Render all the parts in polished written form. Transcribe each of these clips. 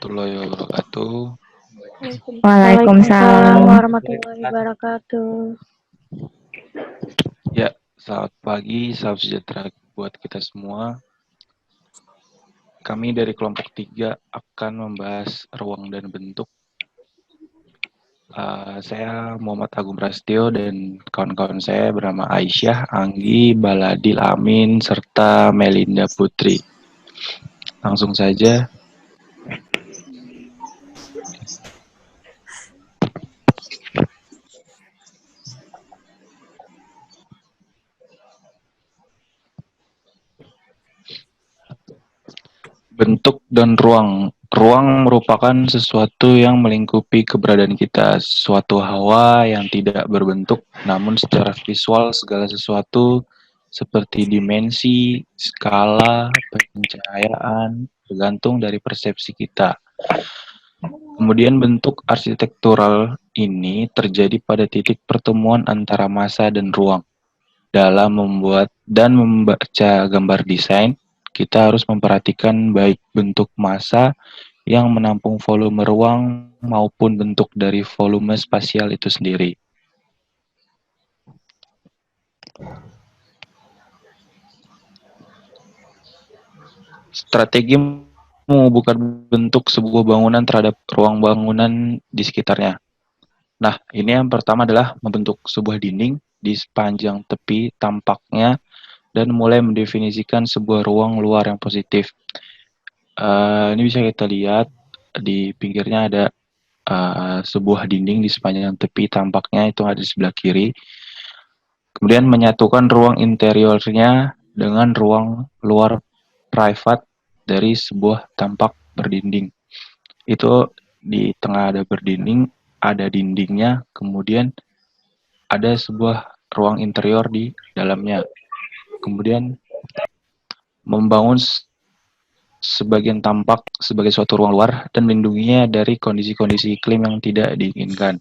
warahmatullahi wabarakatuh. Waalaikumsalam warahmatullahi wabarakatuh. Ya, selamat pagi, salam sejahtera buat kita semua. Kami dari kelompok 3 akan membahas ruang dan bentuk. Saya Muhammad Agung Prasetyo dan kawan-kawan saya bernama Aisyah, Anggi, Baladil Amin, serta Melinda Putri. Langsung saja. Bentuk dan ruang. Ruang merupakan sesuatu yang melingkupi keberadaan kita, suatu hawa yang tidak berbentuk, namun secara visual segala sesuatu seperti dimensi, skala, pencahayaan, tergantung dari persepsi kita. Kemudian bentuk arsitektural ini terjadi pada titik pertemuan antara massa dan ruang. Dalam membuat dan membaca gambar desain, kita harus memperhatikan baik bentuk massa yang menampung volume ruang maupun bentuk dari volume spasial itu sendiri. Strategi menghubungkan bentuk sebuah bangunan terhadap ruang bangunan di sekitarnya. Nah, ini yang pertama adalah membentuk sebuah dinding di sepanjang tepi tampaknya dan mulai mendefinisikan sebuah ruang luar yang positif. Ini bisa kita lihat di pinggirnya ada sebuah dinding di sepanjang tepi tampaknya itu ada di sebelah kiri. Kemudian menyatukan ruang interiornya dengan ruang luar private dari sebuah tampak berdinding. Itu di tengah ada berdinding, ada dindingnya, kemudian ada sebuah ruang interior di dalamnya. Kemudian membangun sebagian tampak sebagai suatu ruang luar dan melindunginya dari kondisi-kondisi iklim yang tidak diinginkan.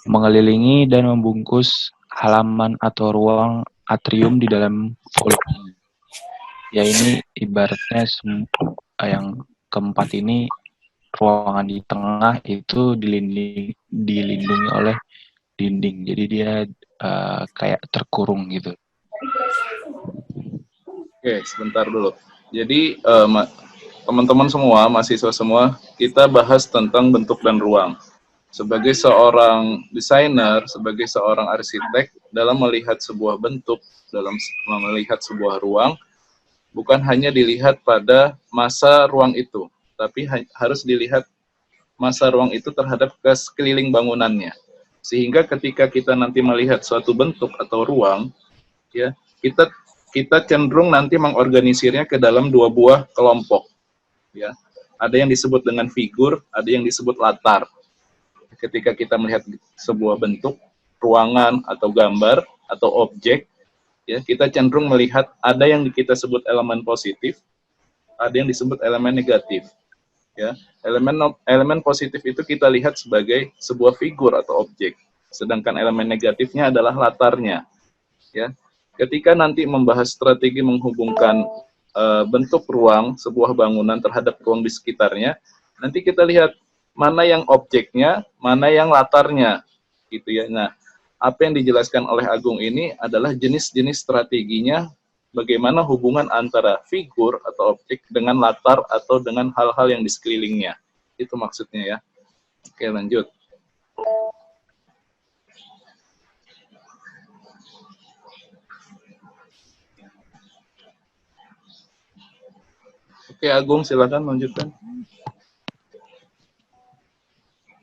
Mengelilingi dan membungkus halaman atau ruang atrium di dalam volume. Ya ini ibaratnya yang keempat ini ruangan di tengah itu dilindungi oleh dinding. Jadi dia kayak terkurung gitu. Oke, sebentar dulu. Jadi teman-teman semua, mahasiswa semua, kita bahas tentang bentuk dan ruang. Sebagai seorang desainer, sebagai seorang arsitek, dalam melihat sebuah bentuk, dalam melihat sebuah ruang, bukan hanya dilihat pada massa ruang itu, tapi harus dilihat massa ruang itu terhadap sekeliling bangunannya. Sehingga ketika kita nanti melihat suatu bentuk atau ruang, ya kita cenderung nanti mengorganisirnya ke dalam dua buah kelompok. Ya, ada yang disebut dengan figur, ada yang disebut latar. Ketika kita melihat sebuah bentuk, ruangan atau gambar atau objek, ya kita cenderung melihat ada yang kita sebut elemen positif, ada yang disebut elemen negatif. Ya, elemen positif itu kita lihat sebagai sebuah figur atau objek, sedangkan elemen negatifnya adalah latarnya. Ya, ketika nanti membahas strategi menghubungkan bentuk ruang sebuah bangunan terhadap ruang di sekitarnya, nanti kita lihat mana yang objeknya, mana yang latarnya, gitu ya. Nah, apa yang dijelaskan oleh Agung ini adalah jenis-jenis strateginya, bagaimana hubungan antara figur atau objek dengan latar atau dengan hal-hal yang di sekelilingnya. Itu maksudnya ya. Oke, lanjut. Oke, Agung, silakan lanjutkan.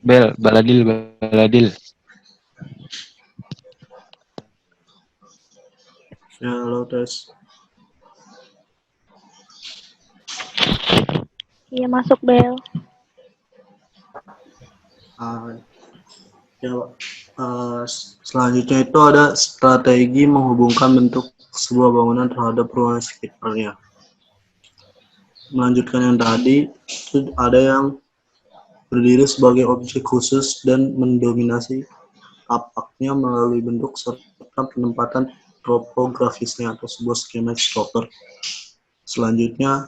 Baladil. Ya, halo tes. Iya, masuk Bel. Selanjutnya itu ada strategi menghubungkan bentuk sebuah bangunan terhadap ruang sekitarnya. Melanjutkan yang tadi, itu ada yang berdiri sebagai objek khusus dan mendominasi tapaknya melalui bentuk serta penempatan topografisnya atau sebuah skema struktur. Selanjutnya,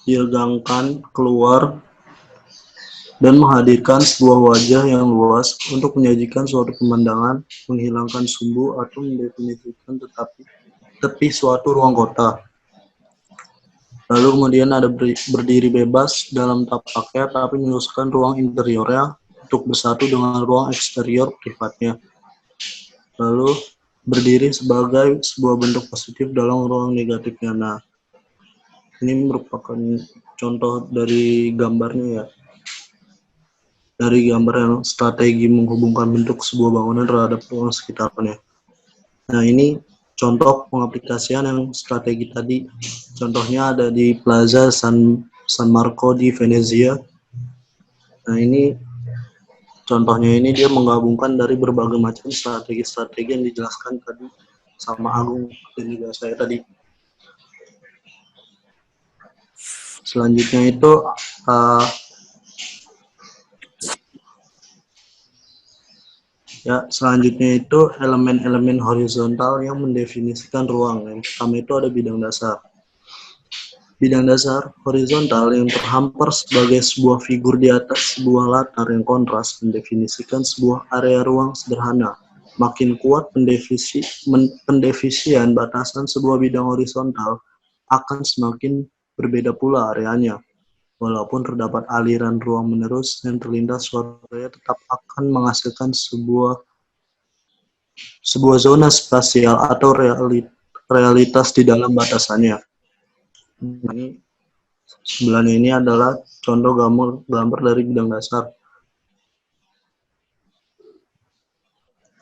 diregangkan keluar dan menghadirkan sebuah wajah yang luas untuk menyajikan suatu pemandangan, menghilangkan sumbu atau mendefinisikan tepi suatu ruang kota. Lalu kemudian ada berdiri bebas dalam tapaknya tapi meneruskan ruang interiornya untuk bersatu dengan ruang eksterior privatnya. Lalu berdiri sebagai sebuah bentuk positif dalam ruang negatifnya. Nah, ini merupakan contoh dari gambarnya ya. Dari gambar yang strategi menghubungkan bentuk sebuah bangunan terhadap ruang sekitarnya. Nah, ini contoh pengaplikasian yang strategi tadi. Contohnya ada di Plaza San Marco di Venezia. Nah, ini contohnya ini dia menggabungkan dari berbagai macam strategi-strategi yang dijelaskan tadi sama Agung dan juga saya tadi. Selanjutnya itu elemen-elemen horizontal yang mendefinisikan ruang. Yang pertama itu ada bidang dasar. Bidang dasar horizontal yang terhampar sebagai sebuah figur di atas sebuah latar yang kontras mendefinisikan sebuah area ruang sederhana. Makin kuat pendefisian batasan sebuah bidang horizontal, akan semakin berbeda pula areanya. Walaupun terdapat aliran ruang menerus yang terlintas, suatu area tetap akan menghasilkan sebuah zona spasial atau realitas di dalam batasannya. Ini sebelahnya ini adalah contoh gambar dari bidang dasar.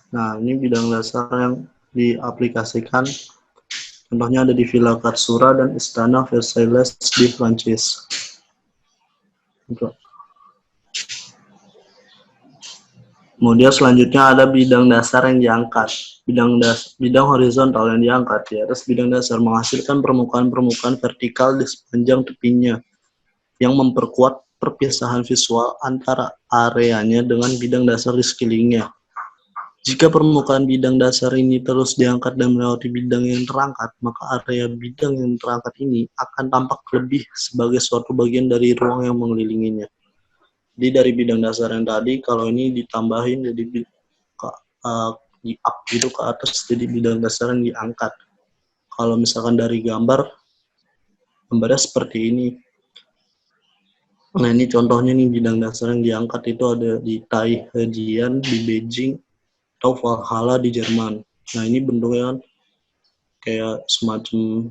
Nah, ini bidang dasar yang diaplikasikan. Contohnya ada di Villa Katsura dan Istana Versailles di Prancis. Kemudian selanjutnya ada bidang dasar yang diangkat. Bidang horizontal yang diangkat di atas bidang dasar menghasilkan permukaan-permukaan vertikal di sepanjang tepinya yang memperkuat perpisahan visual antara areanya dengan bidang dasar di sekelilingnya. Jika permukaan bidang dasar ini terus diangkat dan melewati bidang yang terangkat, maka area bidang yang terangkat ini akan tampak lebih sebagai suatu bagian dari ruang yang mengelilinginya. Jadi dari bidang dasar yang tadi, kalau ini ditambahin jadi di up gitu ke atas, jadi bidang dasar yang diangkat. Kalau misalkan dari gambarnya seperti ini. Nah, ini contohnya nih bidang dasar yang diangkat itu ada di Taihejian di Beijing atau Valhalla di Jerman. Nah, ini bentuknya kan kayak semacam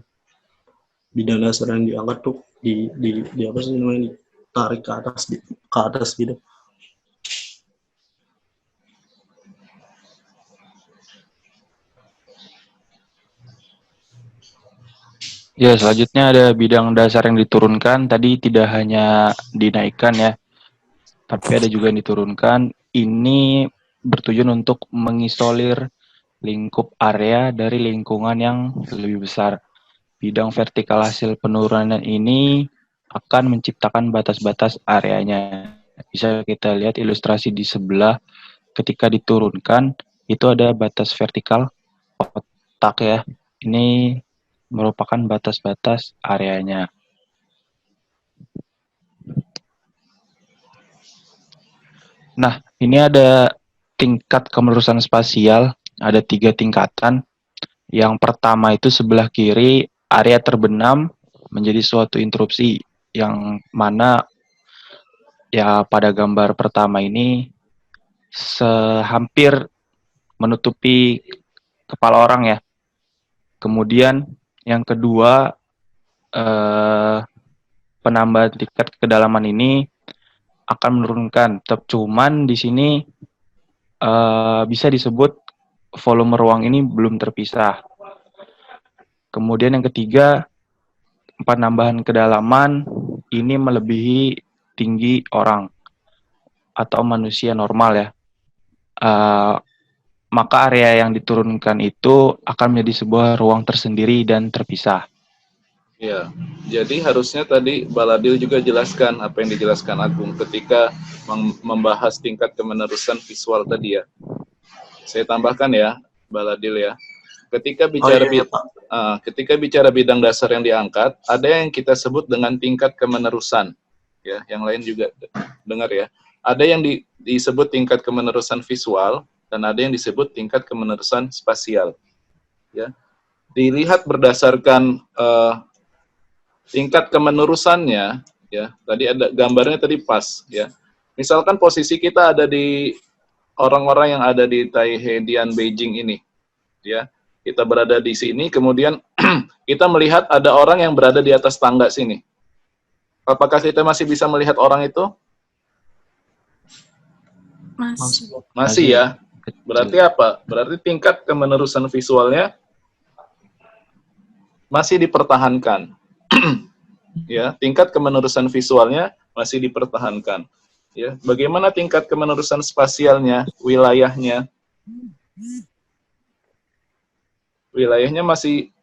bidang dasar yang diangkat tuh di apa sih namanya, ditarik ke atas gitu. Ya, selanjutnya ada bidang dasar yang diturunkan. Tadi tidak hanya dinaikkan ya, tapi ada juga yang diturunkan. Ini bertujuan untuk mengisolir lingkup area dari lingkungan yang lebih besar. Bidang vertikal hasil penurunan ini akan menciptakan batas-batas areanya. Bisa kita lihat ilustrasi di sebelah, ketika diturunkan, itu ada batas vertikal kotak ya. Ini merupakan batas-batas areanya. Nah, ini ada tingkat kemelurusan spasial, ada 3 tingkatan. Yang pertama itu sebelah kiri, area terbenam menjadi suatu interupsi, yang mana ya pada gambar pertama ini hampir menutupi kepala orang ya. Kemudian yang kedua, penambahan tingkat kedalaman ini akan menurunkan. Cuman di sini bisa disebut volume ruang ini belum terpisah. Kemudian yang ketiga, penambahan kedalaman ini melebihi tinggi orang atau manusia normal ya. Maka area yang diturunkan itu akan menjadi sebuah ruang tersendiri dan terpisah. Ya, jadi harusnya tadi Baladil juga jelaskan apa yang dijelaskan Agung ketika membahas tingkat kemenerusan visual tadi ya. Saya tambahkan ya, Baladil ya. ketika Oh bicara iya, Pak. ketika bicara bidang dasar yang diangkat, ada yang kita sebut dengan tingkat kemenerusan. Ya, yang lain juga dengar ya. Ada yang disebut tingkat kemenerusan visual dan ada yang disebut tingkat kemenerusan spasial. Ya, dilihat berdasarkan tingkat kemenerusannya. Ya, tadi ada gambarnya tadi pas. Ya, misalkan posisi kita ada di orang-orang yang ada di Taihedian Beijing ini. Ya, kita berada di sini, kemudian kita melihat ada orang yang berada di atas tangga sini. Apakah kita masih bisa melihat orang itu? Masih ya. Berarti apa? Berarti tingkat kemenerusan visualnya masih dipertahankan. Ya, tingkat kemenerusan visualnya masih dipertahankan. Ya, bagaimana tingkat kemenerusan spasialnya, wilayahnya? Wilayahnya masih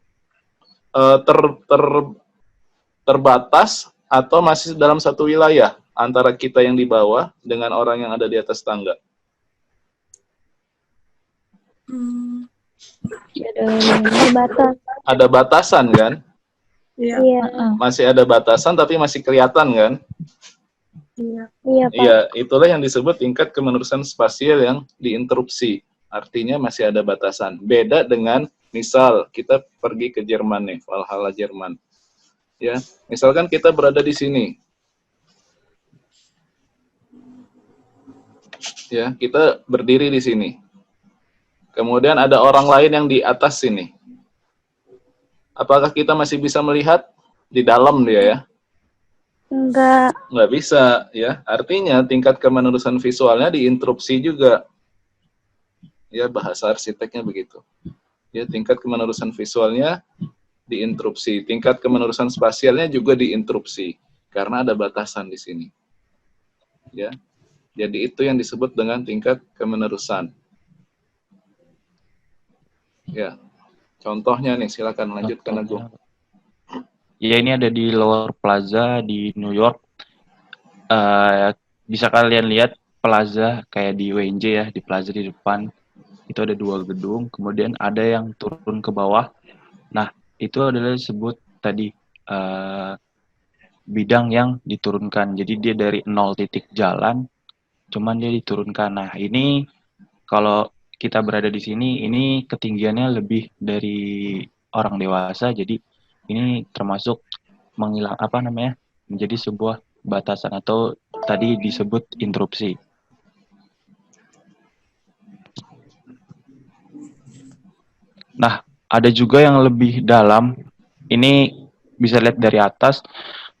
terbatas atau masih dalam satu wilayah antara kita yang di bawah dengan orang yang ada di atas tangga? Ada batas. Ada batasan kan? Iya. Masih ada batasan tapi masih kelihatan kan? Iya, Pak. Iya, itulah yang disebut tingkat kemenerusan spasial yang diinterupsi. Artinya masih ada batasan. Beda dengan misal kita pergi ke Jerman nih, Valhalla Jerman. Ya, misalkan kita berada di sini. Ya, kita berdiri di sini. Kemudian ada orang lain yang di atas sini. Apakah kita masih bisa melihat di dalam dia ya? Nggak bisa ya. Artinya tingkat kemenerusan visualnya diinterupsi juga. Ya, bahasa arsiteknya begitu. Ya, tingkat kemenerusan visualnya diinterupsi. Tingkat kemenerusan spasialnya juga diinterupsi karena ada batasan di sini. Ya. Jadi itu yang disebut dengan tingkat kemenerusan. Ya. Contohnya nih, silakan lanjutkan Agung. Ya, ini ada di Lower Plaza di New York. Bisa kalian lihat plaza kayak di WNJ ya, di plaza di depan. Itu ada 2 gedung, kemudian ada yang turun ke bawah. Nah, itu adalah disebut tadi bidang yang diturunkan. Jadi dia dari 0 titik jalan, cuman dia diturunkan. Nah, ini kalau kita berada di sini, ini ketinggiannya lebih dari orang dewasa, jadi ini termasuk menjadi sebuah batasan atau tadi disebut interupsi. Nah, ada juga yang lebih dalam. Ini bisa lihat dari atas,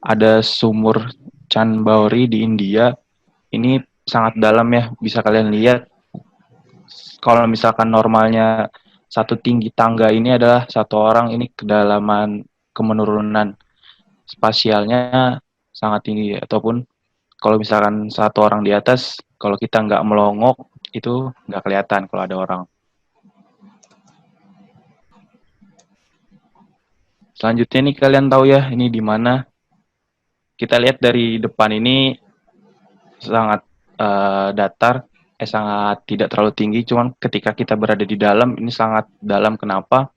ada sumur Chanbauri di India. Ini sangat dalam ya, bisa kalian lihat. Kalau misalkan normalnya satu tinggi tangga ini adalah satu orang, ini kedalaman kemenurunan spasialnya sangat tinggi. Ataupun kalau misalkan satu orang di atas, kalau kita nggak melongok, itu nggak kelihatan kalau ada orang. Selanjutnya nih kalian tahu ya, ini di mana? Kita lihat dari depan ini sangat datar, sangat tidak terlalu tinggi, cuman ketika kita berada di dalam, ini sangat dalam. Kenapa?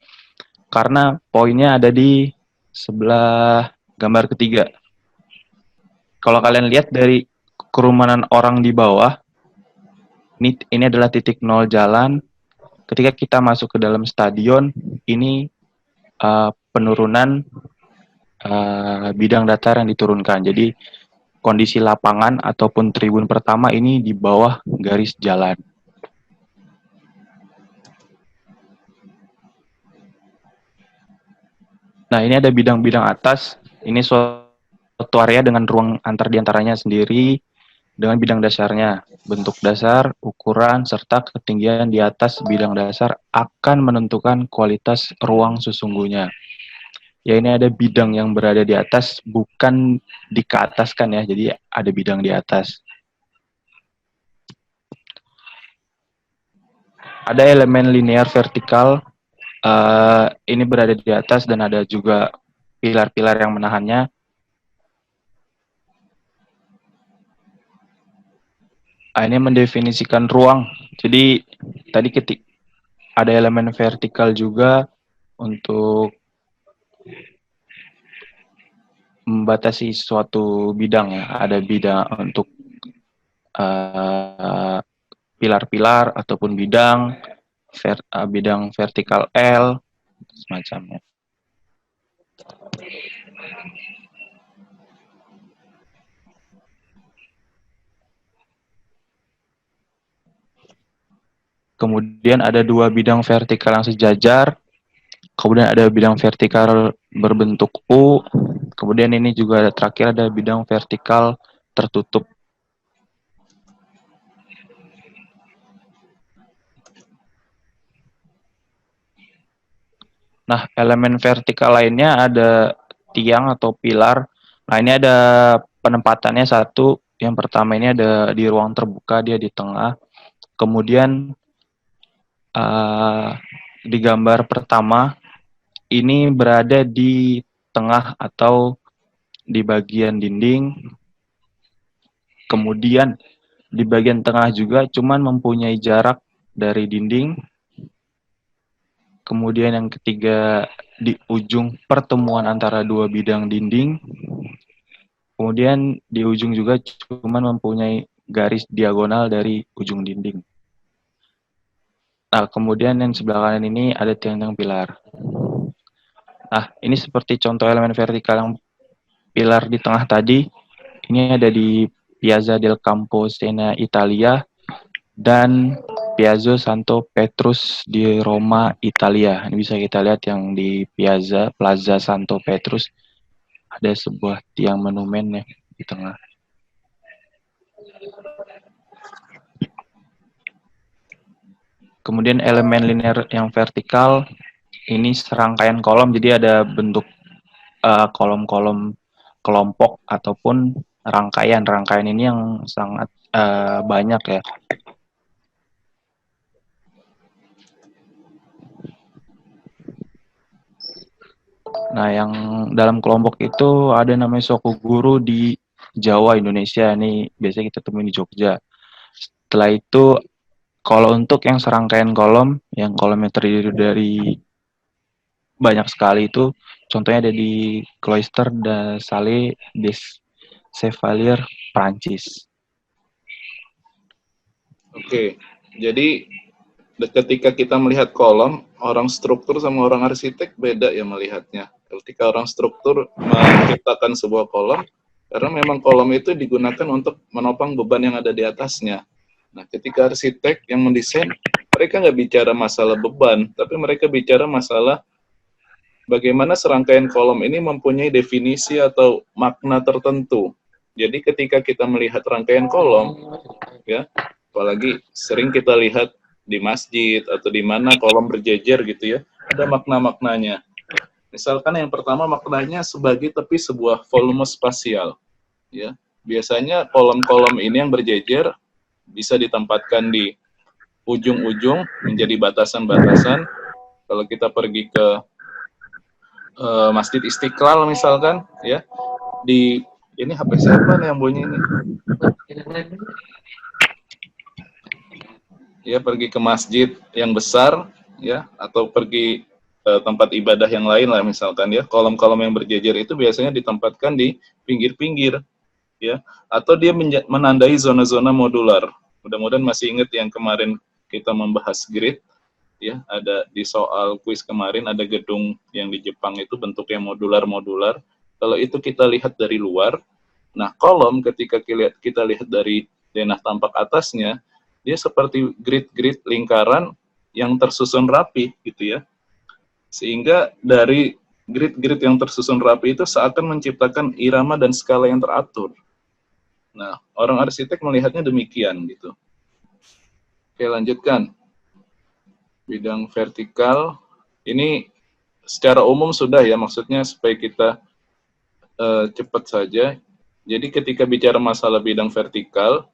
Karena poinnya ada di sebelah gambar ketiga. Kalau kalian lihat dari kerumunan orang di bawah, ini adalah titik 0 jalan. Ketika kita masuk ke dalam stadion, ini penurunan bidang datar yang diturunkan. Jadi kondisi lapangan ataupun tribun pertama ini di bawah garis jalan. Nah, ini ada bidang-bidang atas. Ini suatu area dengan ruang antar diantaranya sendiri dengan bidang dasarnya. Bentuk dasar, ukuran, serta ketinggian di atas bidang dasar akan menentukan kualitas ruang sesungguhnya. Ya, ini ada bidang yang berada di atas, bukan di ke atas kan ya, jadi ada bidang di atas. Ada elemen linear vertikal, ini berada di atas dan ada juga pilar-pilar yang menahannya. Ini mendefinisikan ruang. Jadi tadi ada elemen vertikal juga untuk membatasi suatu bidang ya. Ada bidang untuk pilar-pilar ataupun bidang bidang vertikal L semacamnya. Kemudian ada dua bidang vertikal yang sejajar. Kemudian ada bidang vertikal berbentuk U. Kemudian ini juga terakhir ada bidang vertikal tertutup. Nah, elemen vertikal lainnya ada tiang atau pilar. Nah, ini ada penempatannya satu. Yang pertama ini ada di ruang terbuka, dia di tengah. Kemudian di gambar pertama, ini berada di tengah atau di bagian dinding. Kemudian di bagian tengah juga cuman mempunyai jarak dari dinding. Kemudian yang ketiga di ujung pertemuan antara dua bidang dinding. Kemudian di ujung juga cuman mempunyai garis diagonal dari ujung dinding. Nah, kemudian yang sebelah kanan ini ada tiang-tiang pilar. Nah, ini seperti contoh elemen vertikal yang pilar di tengah tadi. Ini ada di Piazza del Campo Siena, Italia, dan Piazza Santo Petrus di Roma, Italia. Ini bisa kita lihat yang di Plaza Santo Petrus. Ada sebuah tiang monumen ya di tengah. Kemudian elemen linear yang vertikal, ini serangkaian kolom, jadi ada bentuk kolom-kolom kelompok ataupun rangkaian. Rangkaian ini yang sangat banyak ya. Nah, yang dalam kelompok itu ada namanya Sokoguru di Jawa, Indonesia. Ini biasanya kita temuin di Jogja. Setelah itu, kalau untuk yang serangkaian kolom, yang kolomnya terdiri dari banyak sekali itu, contohnya ada di Cloister de Salles des Chevaliers, Prancis. Oke, jadi ketika kita melihat kolom, orang struktur sama orang arsitek beda ya melihatnya. Ketika orang struktur menciptakan sebuah kolom, karena memang kolom itu digunakan untuk menopang beban yang ada di atasnya. Nah, ketika arsitek yang mendesain, mereka nggak bicara masalah beban, tapi mereka bicara masalah bagaimana serangkaian kolom ini mempunyai definisi atau makna tertentu. Jadi ketika kita melihat rangkaian kolom, ya, apalagi sering kita lihat di masjid atau di mana kolom berjejer gitu ya, ada makna-maknanya. Misalkan yang pertama maknanya sebagai tepi sebuah volume spasial, ya. Biasanya kolom-kolom ini yang berjejer bisa ditempatkan di ujung-ujung menjadi batasan-batasan. Kalau kita pergi ke Masjid Istiqlal misalkan, ya, di ini HP siapa nih yang bunyi ini? Ya, pergi ke masjid yang besar, ya, atau pergi tempat ibadah yang lain lah misalkan ya, kolom-kolom yang berjejer itu biasanya ditempatkan di pinggir-pinggir, ya, atau dia menandai zona-zona modular. Mudah-mudahan masih ingat yang kemarin kita membahas grid, ya, ada di soal kuis kemarin ada gedung yang di Jepang itu bentuknya modular-modular. Kalau itu kita lihat dari luar, nah kolom ketika kita lihat dari denah tampak atasnya, dia seperti grid-grid lingkaran yang tersusun rapi gitu ya. Sehingga dari grid-grid yang tersusun rapi itu seakan menciptakan irama dan skala yang teratur. Nah, orang arsitek melihatnya demikian gitu. Oke, lanjutkan. Bidang vertikal, ini secara umum sudah ya, maksudnya supaya kita cepat saja. Jadi ketika bicara masalah bidang vertikal,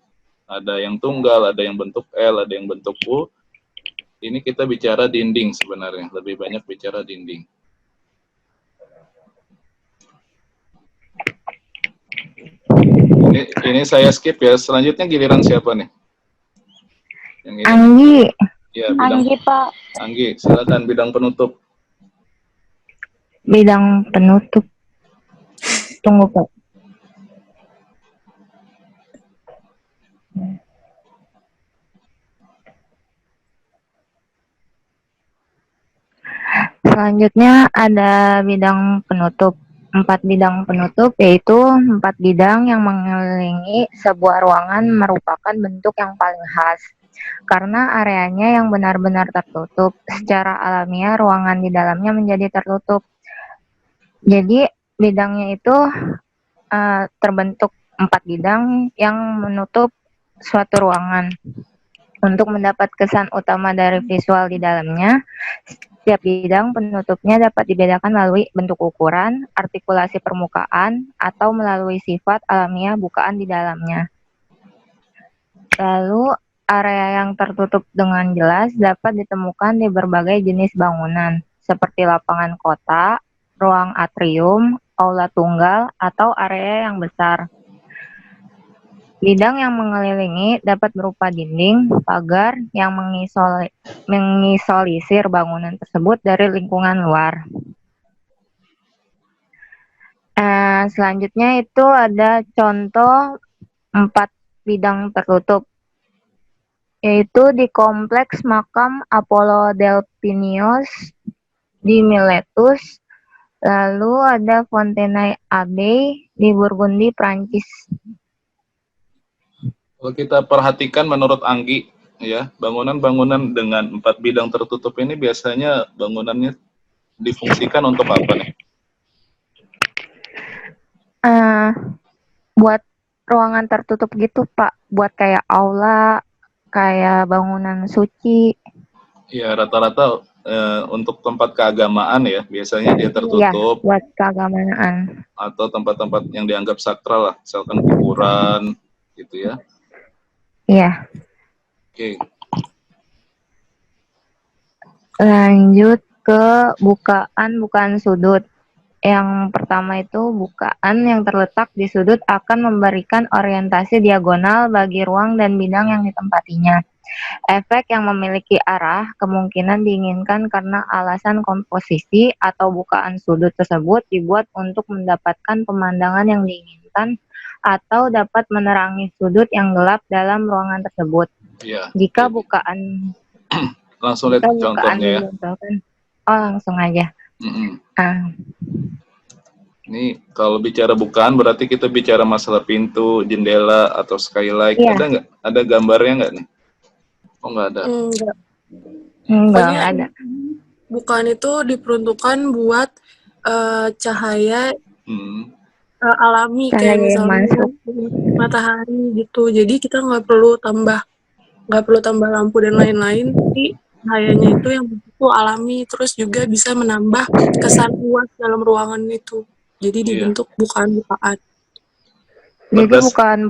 ada yang tunggal, ada yang bentuk L, ada yang bentuk U. Ini kita bicara dinding sebenarnya, lebih banyak bicara dinding. Ini saya skip ya. Selanjutnya giliran siapa nih? Yang ini. Anggi. Ya, bidang Anggi, Pak. Anggi, silakan bidang penutup. Bidang penutup. Tunggu, Pak. Selanjutnya ada bidang penutup. 4 bidang penutup yaitu 4 bidang yang mengelilingi sebuah ruangan merupakan bentuk yang paling khas. Karena areanya yang benar-benar tertutup, secara alamiah ruangan di dalamnya menjadi tertutup. Jadi bidangnya itu terbentuk 4 bidang yang menutup suatu ruangan. Untuk mendapat kesan utama dari visual di dalamnya, setiap bidang penutupnya dapat dibedakan melalui bentuk ukuran, artikulasi permukaan, atau melalui sifat alamiah bukaan di dalamnya. Lalu, area yang tertutup dengan jelas dapat ditemukan di berbagai jenis bangunan, seperti lapangan kota, ruang atrium, aula tunggal, atau area yang besar. Bidang yang mengelilingi dapat berupa dinding, pagar yang mengisolisir bangunan tersebut dari lingkungan luar. Selanjutnya itu ada contoh 4 bidang tertutup, yaitu di Kompleks Makam Apollo Delphinios di Miletus, lalu ada Fontenay Abbey di Burgundy, Prancis. Kalau kita perhatikan menurut Anggi, ya, bangunan-bangunan dengan 4 bidang tertutup ini biasanya bangunannya difungsikan untuk apa nih? Buat ruangan tertutup gitu, Pak. Buat kayak aula, kayak bangunan suci. Ya, rata-rata untuk tempat keagamaan ya, biasanya dia Iya, tertutup. buat keagamaan. Atau tempat-tempat yang dianggap sakral lah, misalkan kuburan, gitu ya. Iya. Oke. Lanjut ke bukaan sudut. Yang pertama itu bukaan yang terletak di sudut akan memberikan orientasi diagonal bagi ruang dan bidang yang ditempatinya. Efek yang memiliki arah kemungkinan diinginkan karena alasan komposisi atau bukaan sudut tersebut dibuat untuk mendapatkan pemandangan yang diinginkan atau dapat menerangi sudut yang gelap dalam ruangan tersebut. Ya, Jika jadi, bukaan langsung lihat contohnya ya. Langsung aja. Ini kalau bicara bukaan berarti kita bicara masalah pintu, jendela atau skylight. Iya. Ada nggak? Ada gambarnya nggak nih? Oh, nggak ada. Enggak ada. Bukaan itu diperuntukkan buat cahaya alami kayak misalnya matahari gitu. Jadi kita nggak perlu tambah lampu dan lain-lain. Tapi cahayanya itu yang itu alami, terus juga bisa menambah kesan luas dalam ruangan itu. Jadi dibentuk bukaan-bukaan. Jadi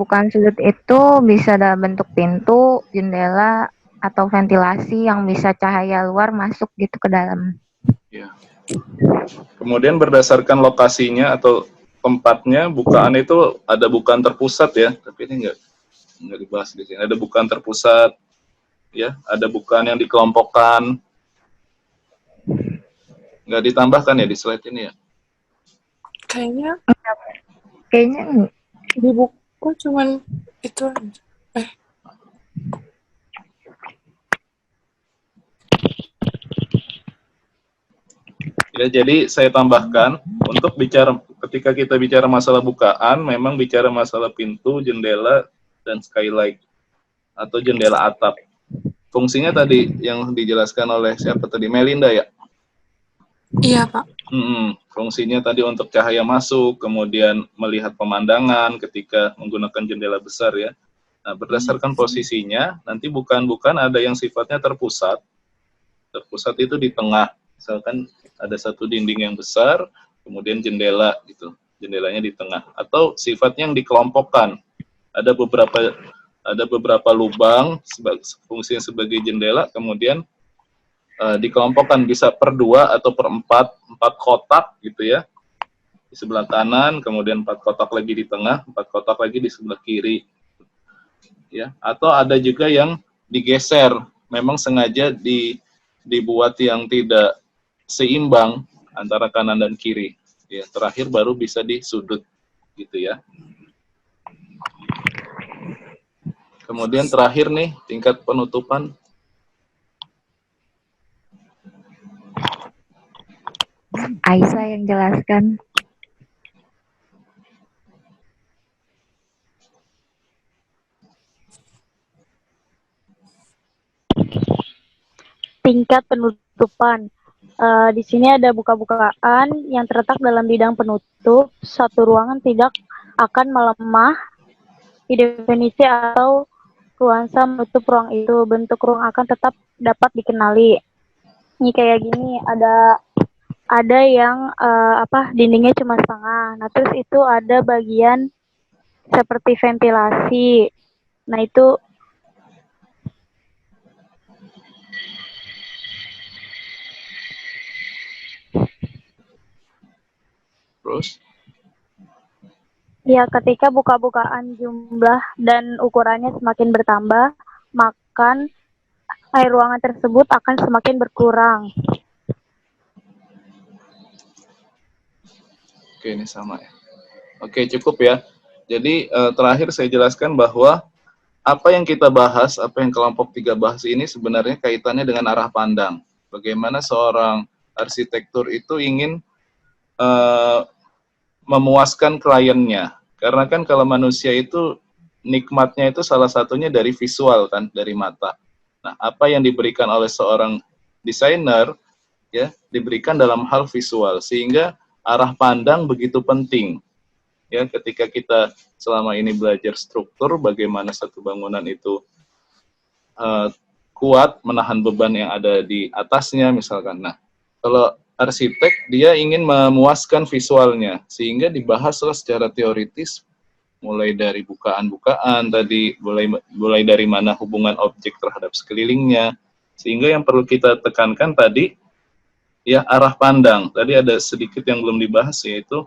bukaan sudut itu bisa dalam bentuk pintu, jendela, atau ventilasi yang bisa cahaya luar masuk gitu ke dalam. Ya. Kemudian berdasarkan lokasinya atau tempatnya, bukaan itu ada bukaan terpusat ya, tapi ini nggak dibahas di sini. Ada bukaan terpusat, ya, ada bukaan yang dikelompokkan. Nggak ditambahkan ya di slide ini ya? Kayaknya di buku cuman itu Ya, jadi saya tambahkan untuk ketika kita bicara masalah bukaan, memang bicara masalah pintu, jendela, dan skylight atau jendela atap. Fungsinya tadi yang dijelaskan oleh siapa tadi, Melinda ya? Iya, Pak. Fungsinya tadi untuk cahaya masuk, kemudian melihat pemandangan ketika menggunakan jendela besar ya. Nah, berdasarkan posisinya, nanti bukaan ada yang sifatnya terpusat. Terpusat itu di tengah. Misalkan ada satu dinding yang besar, kemudian jendela gitu. Jendelanya di tengah. Atau sifatnya yang dikelompokkan. Ada beberapa lubang fungsinya sebagai jendela, kemudian dikelompokkan bisa per 2 atau per 4 kotak gitu ya. Di sebelah kanan, kemudian 4 kotak lagi di tengah, 4 kotak lagi di sebelah kiri. Ya, atau ada juga yang digeser memang sengaja dibuat yang tidak seimbang antara kanan dan kiri. Ya, terakhir baru bisa di sudut gitu ya. Kemudian terakhir nih, tingkat penutupan. Aisyah yang jelaskan. Tingkat penutupan. Di sini ada buka-bukaan yang terletak dalam bidang penutup. Satu ruangan tidak akan melemah di definisi atau nuansa menutup ruang itu. Bentuk ruang akan tetap dapat dikenali. Ini kayak gini, ada yang dindingnya cuma setengah. Nah, terus itu ada bagian seperti ventilasi. Nah, itu Terus? ya, ketika buka-bukaan jumlah dan ukurannya semakin bertambah, maka air ruangan tersebut akan semakin berkurang. Oke, ini sama ya. Oke, cukup ya. Jadi terakhir saya jelaskan bahwa apa yang kita bahas, apa yang kelompok 3 bahas ini sebenarnya kaitannya dengan arah pandang. Bagaimana seorang arsitektur itu ingin memuaskan kliennya. Karena kan kalau manusia itu nikmatnya itu salah satunya dari visual kan, dari mata. Nah, apa yang diberikan oleh seorang desainer ya, diberikan dalam hal visual, sehingga arah pandang begitu penting. Ya, ketika kita selama ini belajar struktur, bagaimana satu bangunan itu kuat menahan beban yang ada di atasnya misalkan. Nah, kalau arsitek dia ingin memuaskan visualnya, sehingga dibahaslah secara teoritis, mulai dari bukaan-bukaan tadi, mulai dari mana hubungan objek terhadap sekelilingnya, sehingga yang perlu kita tekankan tadi, ya arah pandang. Tadi ada sedikit yang belum dibahas, yaitu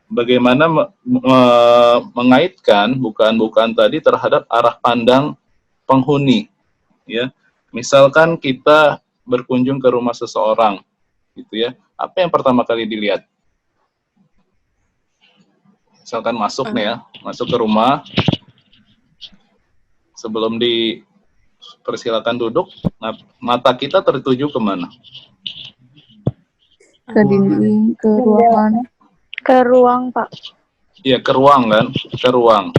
bagaimana mengaitkan bukaan-bukaan tadi terhadap arah pandang penghuni. Ya, misalkan kita berkunjung ke rumah seseorang, gitu ya. Apa yang pertama kali dilihat? Misalkan masuk nih ya, masuk ke rumah, sebelum dipersilakan duduk, mata kita tertuju kemana? Ke dinding, ke ruangan. Ke ruang, Pak. Iya, ke ruang kan, ke ruang.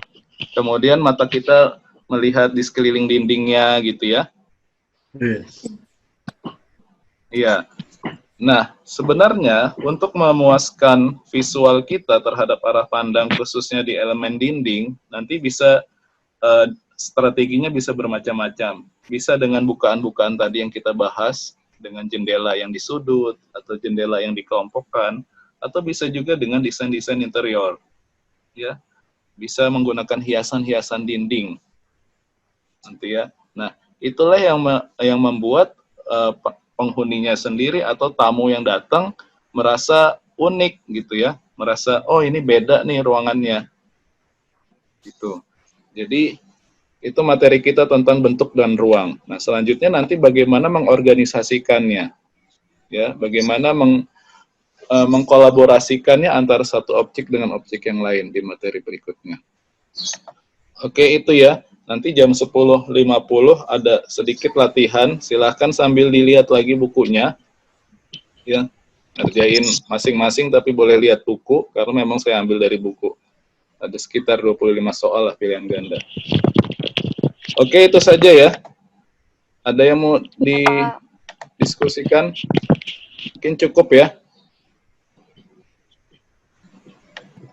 Kemudian mata kita melihat di sekeliling dindingnya gitu ya. Iya. Nah, sebenarnya untuk memuaskan visual kita terhadap arah pandang khususnya di elemen dinding, nanti bisa strateginya bisa bermacam-macam. Bisa dengan bukaan-bukaan tadi yang kita bahas, dengan jendela yang di sudut atau jendela yang dikelompokkan, atau bisa juga dengan desain-desain interior. Ya. Bisa menggunakan hiasan-hiasan dinding. Nanti ya. Nah, itulah yang membuat penghuninya sendiri atau tamu yang datang merasa unik gitu ya, merasa oh ini beda nih ruangannya gitu. Jadi itu materi kita tentang bentuk dan ruang. Nah, selanjutnya nanti bagaimana mengorganisasikannya ya, bagaimana mengkolaborasikannya antara satu objek dengan objek yang lain di materi berikutnya. Oke, itu ya. Nanti jam 10.50 ada sedikit latihan, silahkan sambil dilihat lagi bukunya, ya, ngerjain masing-masing tapi boleh lihat buku, karena memang saya ambil dari buku. Ada sekitar 25 soal lah pilihan ganda. Oke, itu saja ya. Ada yang mau didiskusikan? Mungkin cukup ya.